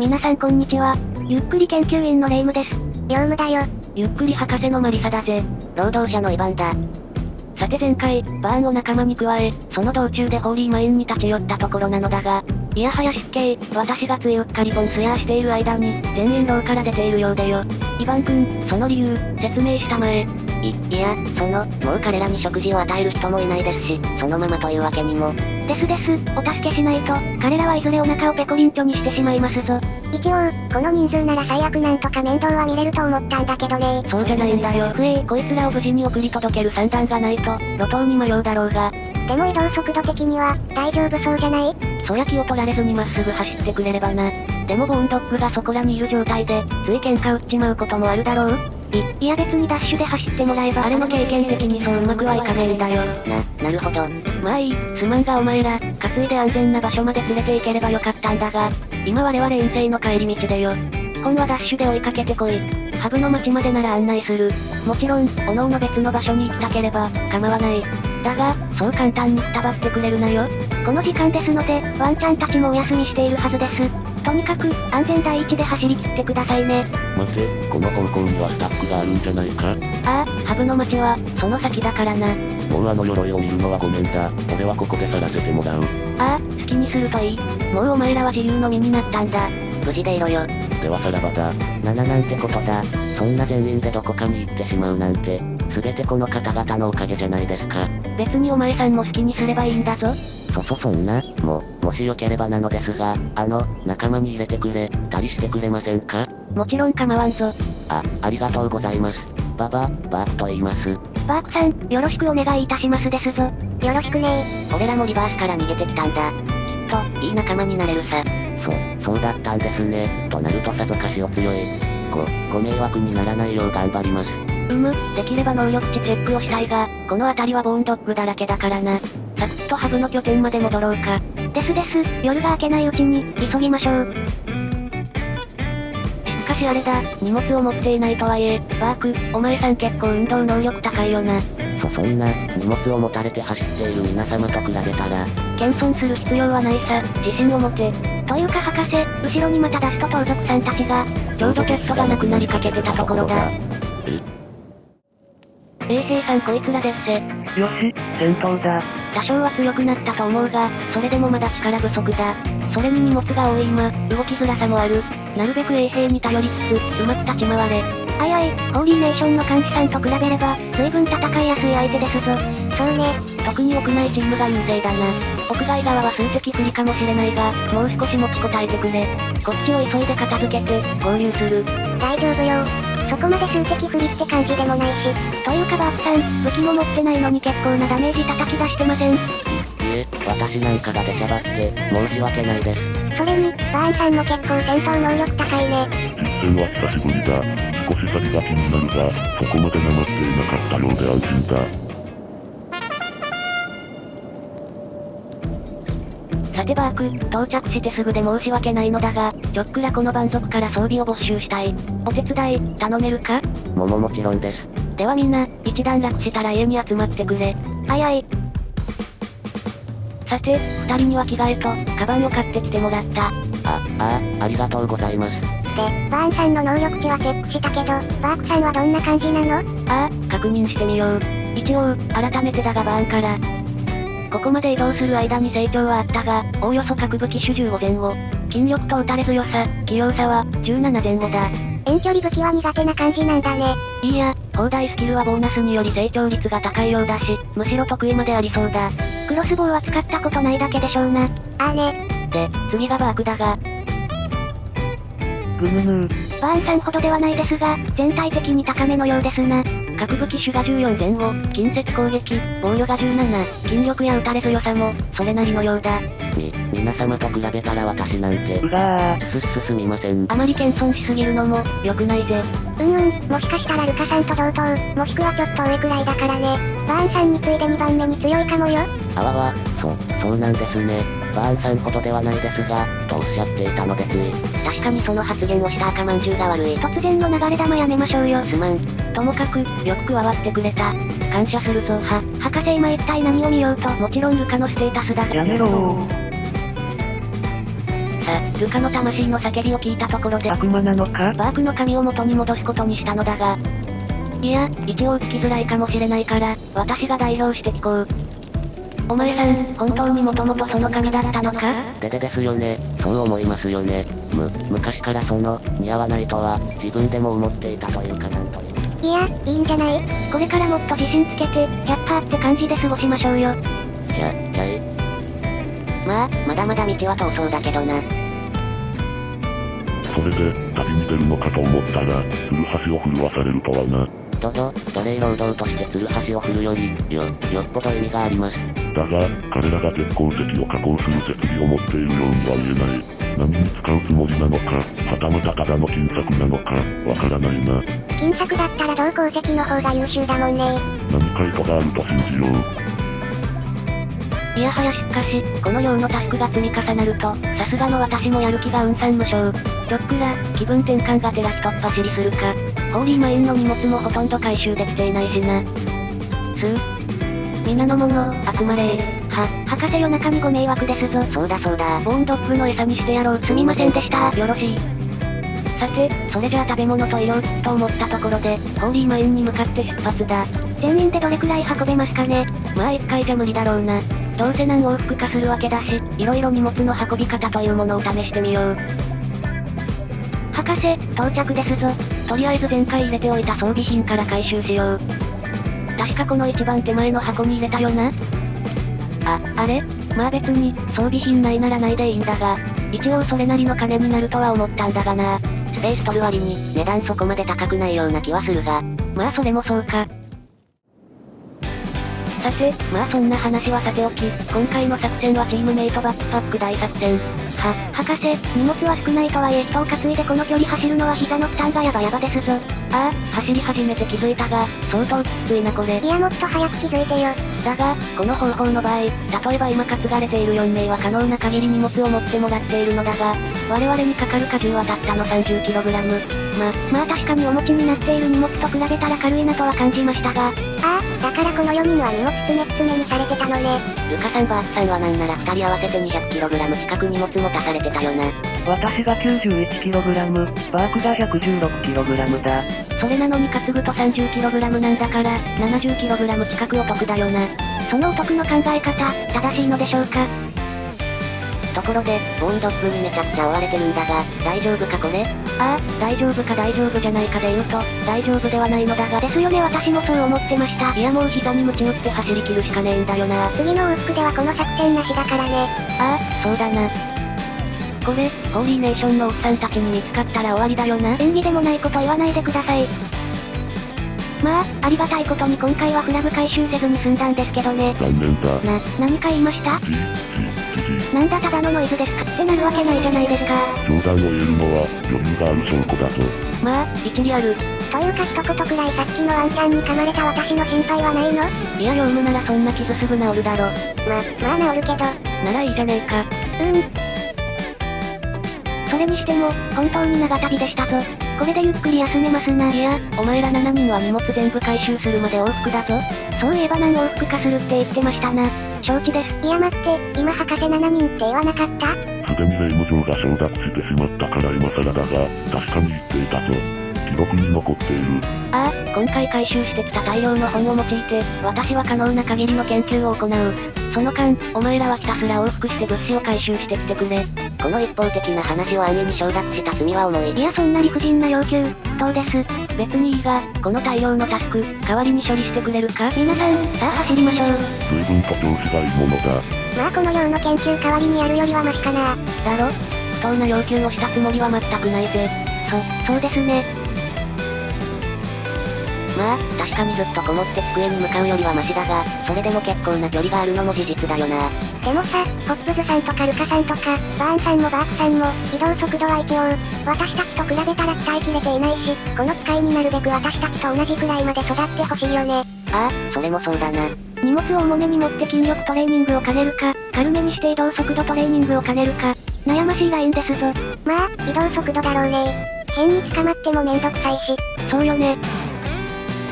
皆さんこんにちは。ゆっくり研究員のレイムです。業務だよ。ゆっくり博士のマリサだぜ。労働者のイバンだ。さて前回、バーンを仲間に加え、その道中でホーリーマインに立ち寄ったところなのだが、いやはや失敬、私がついうっかりポンスヤーしている間に、全員牢から出ているようでよ。イバン君、その理由、説明したまえ。いや、もう彼らに食事を与える人もいないですし、そのままというわけにも。ですです、お助けしないと、彼らはいずれお腹をペコリンチョにしてしまいますぞ。一応、この人数なら最悪なんとか面倒は見れると思ったんだけどね。そうじゃないんだよ。こいつらを無事に送り届ける算段がないと、路頭に迷うだろうが。でも移動速度的には、大丈夫そうじゃない？そや気を取られずにまっすぐ走ってくれればな。でもボーンドッグがそこらにいる状態で、つい喧嘩売っちまうこともあるだろう？いや別にダッシュで走ってもらえばあれも経験的にそううまくはいかねえんだよ。なるほど。まあいい、すまんがお前ら、担いで安全な場所まで連れて行ければよかったんだが、今我々遠征の帰り道でよ。基本はダッシュで追いかけてこい。ハブの町までなら案内する。もちろん、各々別の場所に行きたければ、構わない。だが、そう簡単にくたばってくれるなよ。この時間ですので、ワンちゃんたちもお休みしているはずです。とにかく、安全第一で走り切ってくださいね。待て、この方向にはスタックがあるんじゃないか？ああ、ハブの町は、その先だからな。もうあの鎧を見るのはごめんだ。俺はここで去らせてもらう。ああ、好きにするといい。もうお前らは自由の身になったんだ。無事でいろよ。ではさらばだ。なんてことだ。そんな全員でどこかに行ってしまうなんて、すべてこの方々のおかげじゃないですか。別にお前さんも好きにすればいいんだぞ。そんな、もしよければなのですが、仲間に入れてくれ、たりしてくれませんか？もちろん構わんぞ。ありがとうございます。バーと言います。バークさん、よろしくお願いいたしますですぞ。よろしくね。俺らもリバースから逃げてきたんだ。きっと、いい仲間になれるさ。そうだったんですね。となるとさぞかしお強い。ご迷惑にならないよう頑張ります。できれば能力値チェックをしたいが、この辺りはボーンドッグだらけだからな。サクッとハブの拠点まで戻ろうか。です、夜が明けないうちに、急ぎましょう。しかしあれだ、荷物を持っていないとはいえ、バーク、お前さん結構運動能力高いよな。そんな、荷物を持たれて走っている皆様と比べたら、謙遜する必要はないさ、自信を持て。というか博士、後ろにまたダスト盗賊さんたちが、ちょうどキャストがなくなりかけてたところだ。衛兵さんこいつらでっせ。よし、戦闘だ。多少は強くなったと思うが、それでもまだ力不足だ。それに荷物が多い今、動きづらさもある。なるべく衛兵に頼りつつ、うまく立ち回れ。ホーリーネーションの監視さんと比べれば、随分戦いやすい相手ですぞ。そうね。特に屋内チームが優勢だな。屋外側は数的不利かもしれないが、もう少し持ちこたえてくれ。こっちを急いで片付けて、合流する。大丈夫よ。そこまで数的不利って感じでもないし。というかバークさん、武器も持ってないのに結構なダメージ叩き出してません？私なんかが出しゃばって、申し訳ないです。それに、バーンさんも結構戦闘能力高いね。実戦は久しぶりだ。少し先が気になるが、そこまでなまっていなかったようで安心だ。さてバーク、到着してすぐで申し訳ないのだが、ちょっくらこの蛮族から装備を没収したい。お手伝い、頼めるか？もちろんです。ではみんな、一段落したら家に集まってくれ。さて、二人には着替えと、カバンを買ってきてもらった。ありがとうございます。で、バーンさんの能力値はチェックしたけど、バークさんはどんな感じなの？確認してみよう。一応、改めてだがバーンから。ここまで移動する間に成長はあったが、おおよそ各武器種15前後。筋力と打たれ強さ、器用さは、17前後だ。遠距離武器は苦手な感じなんだね。いいや、砲台スキルはボーナスにより成長率が高いようだし、むしろ得意までありそうだ。クロスボウは使ったことないだけでしょうな。ね。で、次がバークだが。バーンさんほどではないですが、全体的に高めのようですな。各武器種が14前後、近接攻撃、防御が17、筋力や打たれ強さも、それなりのようだ。皆様と比べたら私なんて、すみません。あまり謙遜しすぎるのも、良くないぜ。もしかしたらルカさんと同等、もしくはちょっと上くらいだからね。バーンさんに次いで2番目に強いかもよ。そうなんですね。バーンさんほどではないですが、とおっしゃっていたのでつい。確かにその発言をした赤まんじゅうが悪い。突然の流れ弾やめましょうよ。すまん。ともかく、よく加わってくれた。感謝するぞ。博士今一体何を見ようと、もちろんルカのステータスだ。やめろー。さ、ルカの魂の叫びを聞いたところで、悪魔なのか？バークの髪を元に戻すことにしたのだが。いや、一応聞きづらいかもしれないから、私が代表して聞こう。お前さん、本当にもともとその髪だったのか？ですよね。そう思いますよね。昔から似合わないとは、自分でも思っていたというかなんという。いや、いいんじゃない？これからもっと自信つけて、100%って感じで過ごしましょうよ。まあ、まだまだ道は遠そうだけどな。それで、旅に出るのかと思ったら、ツルハシを震わされるとはな。奴隷労働としてツルハシを振るより、よっぽど意味があります。だが、彼らが鉄鉱石を加工する設備を持っているようには言えない。何に使うつもりなのか、はたまたただの金策なのか、わからないな。金策だったら銅鉱石の方が優秀だもんね。何か意図があると信じよう。いやはやしかし、この量のタスクが積み重なると、さすがの私もやる気が雲散無償。ちょっくら、気分転換がてら一っ走りするか。ホーリーマインの荷物もほとんど回収できていないしな。皆の者、集まれ博士夜中にご迷惑ですぞ。そうだ。ボーンドッグの餌にしてやろう。すみませんでした。よろしい。さて、それじゃあ食べ物と医療、と思ったところで、ホーリーマインに向かって出発だ。全員でどれくらい運べますかね？まあ一回じゃ無理だろうな。どうせ何往復かするわけだし、いろいろ荷物の運び方というものを試してみよう。博士、到着ですぞ。とりあえず前回入れておいた装備品から回収しよう。確かこの一番手前の箱に入れたよな。あれ？まあ別に、装備品ないならないでいいんだが、一応それなりの金になるとは思ったんだがな。スペース取る割に、値段そこまで高くないような気はするが。まあそれもそうか。さて、まあそんな話はさておき、今回の作戦はチームメイトバックパック大作戦。博士、荷物は少ないとはいえ人を担いでこの距離走るのは膝の負担がヤバですぞ。走り始めて気づいたが、相当きついなこれ。いやもっと早く気づいてよ。だが、この方法の場合、例えば今担がれている4名は可能な限り荷物を持ってもらっているのだが、我々にかかる荷重はたったの 30kg。まあ確かにお持ちになっている荷物と比べたら軽いなとは感じましたが。だからこの4人は荷物詰めにされてたのね。ルカさんバースさんはなんなら2人合わせて 200kg 近く荷物持たされてたよな。私が 91kg、バークが 116kg だ。それなのに担ぐと 30kg なんだから、70kg 近くお得だよな。そのお得の考え方、正しいのでしょうか？ところで、ボーンドッグにめちゃくちゃ追われてるんだが、大丈夫かこれ？大丈夫か大丈夫じゃないかで言うと、大丈夫ではないのだが。ですよね、私もそう思ってました。いやもう膝に鞭打って走り切るしかねえんだよな。次の往復ではこの作戦なしだからね。そうだな。これ、ホーリーネーションのおっさんたちに見つかったら終わりだよな。縁起でもないこと言わないでください。まあ、ありがたいことに今回はフラグ回収せずに済んだんですけどね。残念だ。何か言いました？なんだただのノイズですかってなるわけないじゃないですか。冗談を言えるのは余裕がある証拠だぞ。まあ、一理ある。というか一言くらいさっきのワンちゃんに噛まれた私の心配はないの？いや業務ならそんな傷すぐ治るだろ。まあ治るけど。ならいいじゃねえか。それにしても、本当に長旅でしたぞ。これでゆっくり休めますな。いや、お前ら7人は荷物全部回収するまで往復だぞ。そういえば何往復かするって言ってましたな。承知です。いや待って、今博士7人って言わなかった？すでに霊夢城が承諾してしまったから今更だが、確かに言っていたぞ。記録に残っている。今回回収してきた大量の本を用いて、私は可能な限りの研究を行う。その間、お前らはひたすら往復して物資を回収してきてくれ。この一方的な話を兄に承諾した罪は重い。いやそんな理不尽な要求、どうです？別にいいが、この大量のタスク、代わりに処理してくれるか？皆さん、さあ走りましょう。随分と調子がいいものだ。まあこの量の研究代わりにやるよりはマシかな。だろ？不当な要求をしたつもりは全くないぜ。そうですね。まあ、確かにずっとこもって机に向かうよりはマシだが、それでも結構な距離があるのも事実だよな。でもさ、ポップズさんとかルカさんとか、バーンさんもバークさんも、移動速度は一応、私たちと比べたら鍛えきれていないし、この機会になるべく私たちと同じくらいまで育ってほしいよね。それもそうだな。荷物を重めに持って筋力トレーニングを兼ねるか、軽めにして移動速度トレーニングを兼ねるか、悩ましいラインですぞ。まあ、移動速度だろうね。変に捕まってもめんどくさいし。そうよね。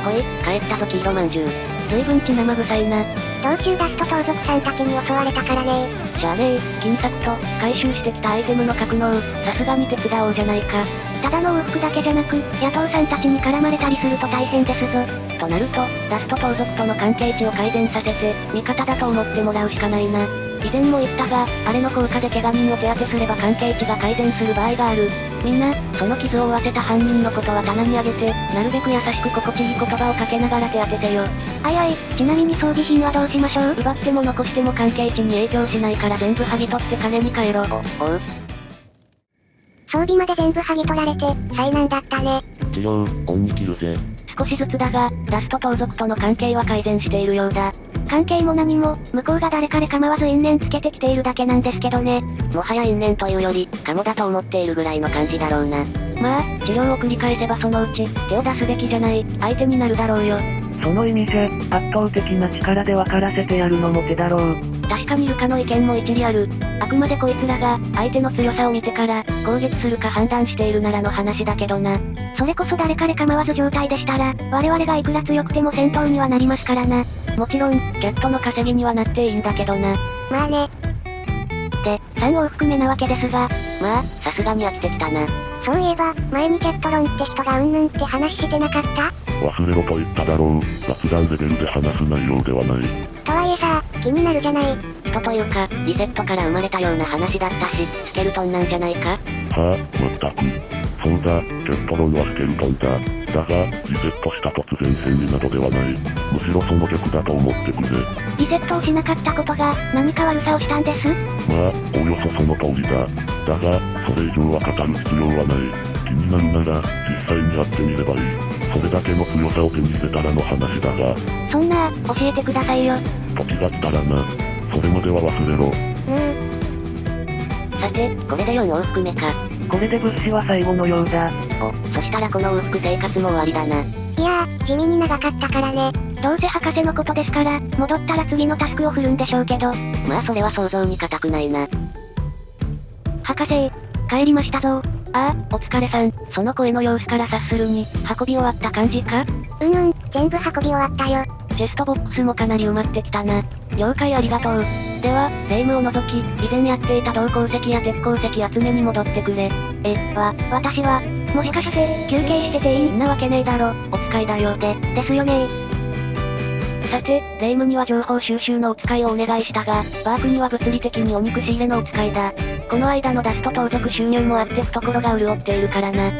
ほい、帰ったぞ黄色まんじゅう。随分血生臭いな。ど道中ダスト盗賊さんたちに襲われたからねしゃあねえ、金策と、回収してきたアイテムの格納、さすがに手伝おうじゃないか。ただの往復だけじゃなく、野党さんたちに絡まれたりすると大変ですぞ。となると、ダスト盗賊との関係値を改善させて、味方だと思ってもらうしかないな。以前も言ったが、あれの効果で怪我人を手当てすれば関係値が改善する場合がある。みんな、その傷を負わせた犯人のことは棚にあげて、なるべく優しく心地いい言葉をかけながら手当てせよ。あいあい、ちなみに装備品はどうしましょう？奪っても残しても関係値に影響しないから全部剥ぎ取って金に換えろ。おう。装備まで全部剥ぎ取られて、災難だったね。治療、恩に切るぜ。少しずつだが、ダスト盗賊との関係は改善しているようだ。関係も何も、向こうが誰彼構わず因縁つけてきているだけなんですけどね。もはや因縁というより、カモだと思っているぐらいの感じだろうな。まあ、治療を繰り返せばそのうち、手を出すべきじゃない、相手になるだろうよ。その意味じゃ、圧倒的な力で分からせてやるのも手だろう。確かにルカの意見も一理ある。あくまでこいつらが、相手の強さを見てから、攻撃するか判断しているならの話だけどな。それこそ誰彼構わず状態でしたら、我々がいくら強くても戦闘にはなりますからな。もちろん、キャットの稼ぎにはなっていいんだけどな。まあね。で、3往復目なわけですが、まあ、さすがに飽きてきたな。そういえば、前にキャットロンって人がうんぬんって話してなかった？忘れろと言っただろう。雑談レベルで話す内容ではない。とはいえさ、気になるじゃない。人というか、リセットから生まれたような話だったし、スケルトンなんじゃないか？はあ、まったく。そうだ、キャットロンはスケルトンだ。だが、リセットした突然戦利などではない。むしろその逆だと思ってくれ。リセットをしなかったことが、何か悪さをしたんです？まあ、おおよそその通りだ。だが、それ以上は語る必要はない。気になるなら、実際にやってみればいい。それだけの強さを手に入れたらの話だが。そんな、教えてくださいよ。時がったらな。それまでは忘れろ。さて、これで4往復目か。これで物資は最後のようだ。お、そしたらこの往復生活も終わりだな。いやー、地味に長かったからね。どうせ博士のことですから、戻ったら次のタスクを振るんでしょうけど。まあそれは想像に難くないな。博士、帰りましたぞ。ああ、お疲れさん。その声の様子から察するに、運び終わった感じか？全部運び終わったよ。チェストボックスもかなり埋まってきたな。了解ありがとう。では、霊夢を除き、以前やっていた銅鉱石や鉄鉱石集めに戻ってくれ。私は、もしかして、休憩してていい？んなわけねえだろ、お使いだよ。ですよね。さて、霊夢には情報収集のお使いをお願いしたが、バークには物理的にお肉仕入れのお使いだ。この間のダスト盗賊収入もあって懐が潤っているからな。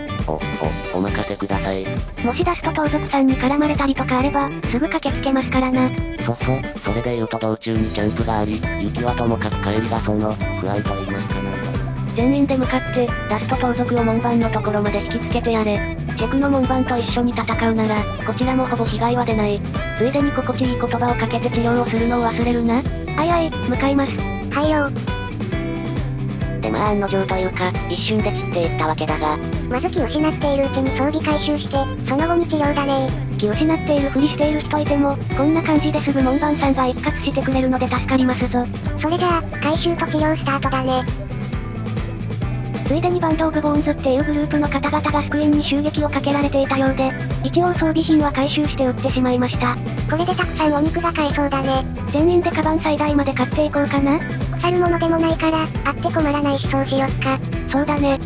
お任せください。もしダスト盗賊さんに絡まれたりとかあれば、すぐ駆けつけますからな。それで言うと道中にキャンプがあり、雪はともかく帰りが不安と言いますかなんと。全員で向かって、ダスト盗賊を門番のところまで引きつけてやれ。チェクの門番と一緒に戦うなら、こちらもほぼ被害は出ない。ついでに心地いい言葉をかけて治療をするのを忘れるな。向かいます。はいよ。でまあ案の定というか、一瞬で散っていったわけだが。まず気を失っているうちに装備回収して、その後に治療だね。気を失っているふりしている人いても、こんな感じですぐ門番さんが一括してくれるので助かりますぞ。それじゃあ、回収と治療スタートだね。ついでにバンドオブボーンズっていうグループの方々が救援に襲撃をかけられていたようで、一応装備品は回収して売ってしまいました。これでたくさんお肉が買えそうだね。全員でカバン最大まで買っていこうかな。腐るものでもないから、あって困らないしそうしよっか。そうだね。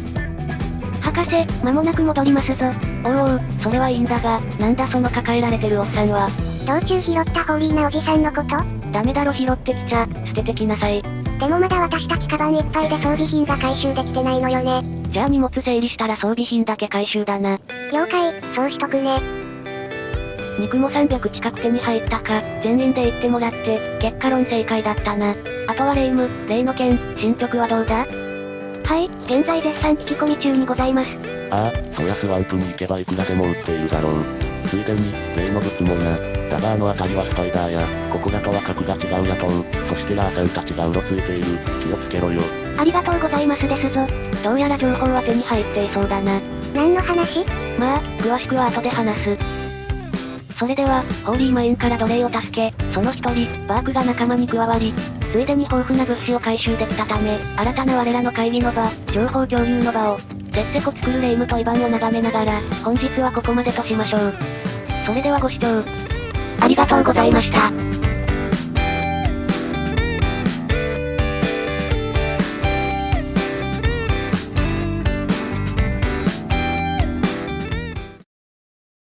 博士、間もなく戻りますぞ。おう、それはいいんだが、なんだその抱えられてるおっさんは。道中拾ったホーリーなおじさんのこと？ダメだろ拾ってきちゃ、捨ててきなさい。でもまだ私たちカバンいっぱいで装備品が回収できてないのよね。じゃあ荷物整理したら装備品だけ回収だな。了解、そうしとくね。肉も300近く手に入ったか、全員で言ってもらって、結果論正解だったな。あとは霊夢、例の件、進捗はどうだ？はい、現在絶賛聞き込み中にございます。ああ、そやスワンプに行けばいくらでも売っているだろう。ついでに、例の物もな。だが辺りはスパイダーや、ここらとは格が違う野党、そしてラーさんたちがうろついている。気をつけろよ。ありがとうございますですぞ。どうやら情報は手に入っていそうだな。何の話？まあ、詳しくは後で話す。それでは、ホーリーマインから奴隷を助け、その一人、バークが仲間に加わり、ついでに豊富な物資を回収できたため、新たな我らの会議の場、情報共有の場を、せっせこ作る霊夢とイバンを眺めながら、本日はここまでとしましょう。それではご視聴、ありがとうございました。